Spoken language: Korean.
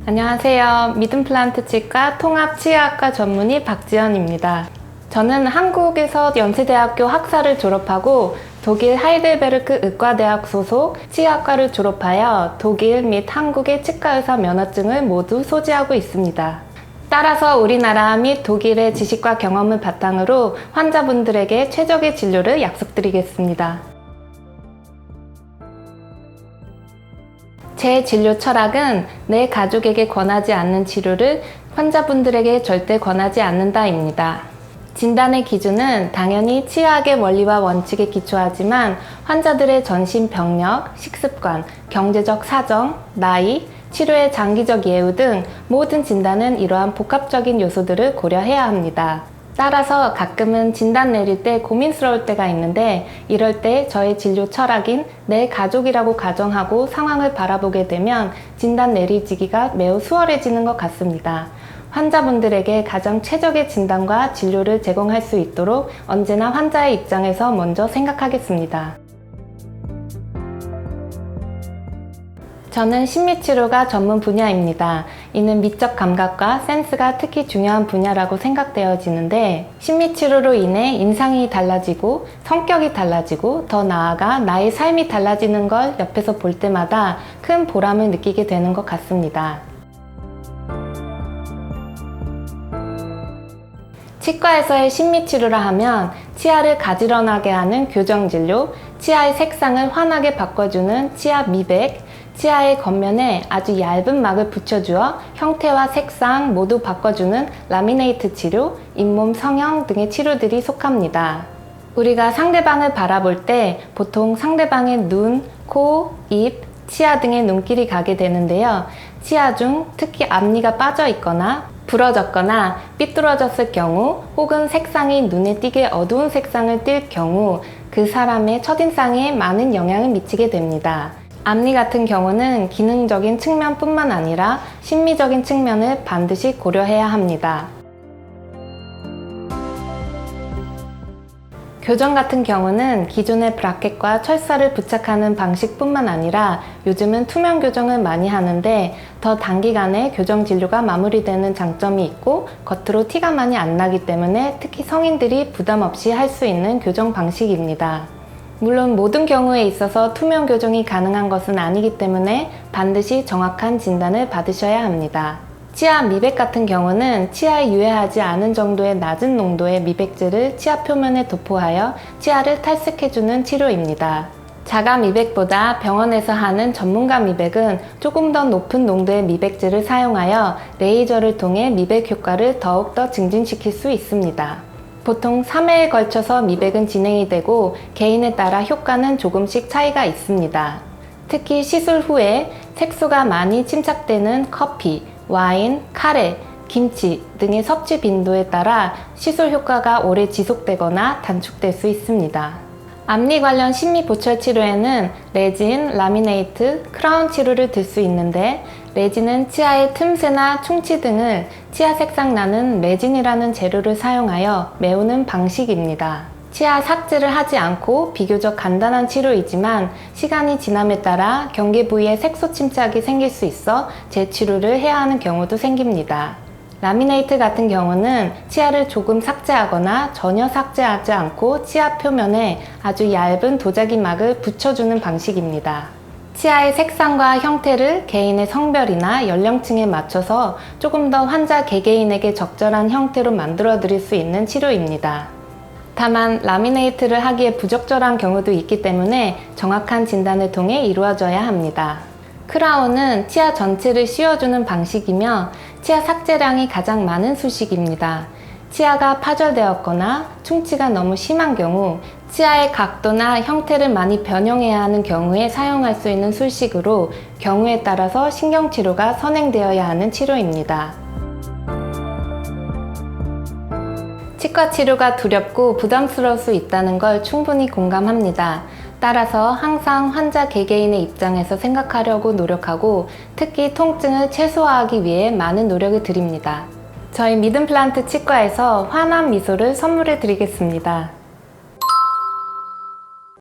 안녕하세요. 믿음플란트 치과 통합치아학과 전문의 박지연입니다. 저는 한국에서 연세대학교 학사를 졸업하고 독일 하이델베르크 의과대학 소속 치아학과를 졸업하여 독일 및 한국의 치과의사 면허증을 모두 소지하고 있습니다. 따라서 우리나라 및 독일의 지식과 경험을 바탕으로 환자분들에게 최적의 진료를 약속드리겠습니다. 제 진료 철학은 내 가족에게 권하지 않는 치료를 환자분들에게 절대 권하지 않는다입니다. 진단의 기준은 당연히 치아학의 원리와 원칙에 기초하지만 환자들의 전신 병력, 식습관, 경제적 사정, 나이, 치료의 장기적 예우 등 모든 진단은 이러한 복합적인 요소들을 고려해야 합니다. 따라서 가끔은 진단 내릴 때 고민스러울 때가 있는데 이럴 때 저의 진료 철학인 내 가족이라고 가정하고 상황을 바라보게 되면 진단 내리지기가 매우 수월해지는 것 같습니다. 환자분들에게 가장 최적의 진단과 진료를 제공할 수 있도록 언제나 환자의 입장에서 먼저 생각하겠습니다. 저는 심미치료가 전문 분야입니다. 이는 미적 감각과 센스가 특히 중요한 분야라고 생각되어지는데 심미치료로 인해 인상이 달라지고 성격이 달라지고 더 나아가 나의 삶이 달라지는 걸 옆에서 볼 때마다 큰 보람을 느끼게 되는 것 같습니다. 치과에서의 심미치료라 하면 치아를 가지런하게 하는 교정진료, 치아의 색상을 환하게 바꿔주는 치아 미백, 치아의 겉면에 아주 얇은 막을 붙여주어 형태와 색상 모두 바꿔주는 라미네이트 치료, 잇몸 성형 등의 치료들이 속합니다. 우리가 상대방을 바라볼 때 보통 상대방의 눈, 코, 입, 치아 등의 눈길이 가게 되는데요. 치아 중 특히 앞니가 빠져 있거나 부러졌거나 삐뚤어졌을 경우 혹은 색상이 눈에 띄게 어두운 색상을 띌 경우 그 사람의 첫인상에 많은 영향을 미치게 됩니다. 앞니 같은 경우는 기능적인 측면뿐만 아니라 심미적인 측면을 반드시 고려해야 합니다. 교정 같은 경우는 기존의 브라켓과 철사를 부착하는 방식뿐만 아니라 요즘은 투명 교정을 많이 하는데 더 단기간에 교정 진료가 마무리되는 장점이 있고 겉으로 티가 많이 안 나기 때문에 특히 성인들이 부담 없이 할 수 있는 교정 방식입니다. 물론 모든 경우에 있어서 투명 교정이 가능한 것은 아니기 때문에 반드시 정확한 진단을 받으셔야 합니다. 치아 미백 같은 경우는 치아에 유해하지 않은 정도의 낮은 농도의 미백제를 치아 표면에 도포하여 치아를 탈색해주는 치료입니다. 자가 미백보다 병원에서 하는 전문가 미백은 조금 더 높은 농도의 미백제를 사용하여 레이저를 통해 미백 효과를 더욱더 증진시킬 수 있습니다. 보통 3회에 걸쳐서 미백은 진행이 되고 개인에 따라 효과는 조금씩 차이가 있습니다. 특히 시술 후에 색소가 많이 침착되는 커피, 와인, 카레, 김치 등의 섭취 빈도에 따라 시술 효과가 오래 지속되거나 단축될 수 있습니다. 앞니 관련 심미 보철 치료에는 레진, 라미네이트, 크라운 치료를 들 수 있는데 레진은 치아의 틈새나 충치 등을 치아 색상 나는 레진이라는 재료를 사용하여 메우는 방식입니다. 치아 삭제를 하지 않고 비교적 간단한 치료이지만 시간이 지남에 따라 경계 부위에 색소 침착이 생길 수 있어 재치료를 해야 하는 경우도 생깁니다. 라미네이트 같은 경우는 치아를 조금 삭제하거나 전혀 삭제하지 않고 치아 표면에 아주 얇은 도자기 막을 붙여주는 방식입니다. 치아의 색상과 형태를 개인의 성별이나 연령층에 맞춰서 조금 더 환자 개개인에게 적절한 형태로 만들어 드릴 수 있는 치료입니다. 다만 라미네이트를 하기에 부적절한 경우도 있기 때문에 정확한 진단을 통해 이루어져야 합니다. 크라운은 치아 전체를 씌워주는 방식이며 치아 삭제량이 가장 많은 수식입니다. 치아가 파절되었거나 충치가 너무 심한 경우 치아의 각도나 형태를 많이 변형해야 하는 경우에 사용할 수 있는 술식으로 경우에 따라서 신경치료가 선행되어야 하는 치료입니다. 치과 치료가 두렵고 부담스러울 수 있다는 걸 충분히 공감합니다. 따라서 항상 환자 개개인의 입장에서 생각하려고 노력하고 특히 통증을 최소화하기 위해 많은 노력을 드립니다. 저희 믿음플란트 치과에서 환한 미소를 선물해 드리겠습니다.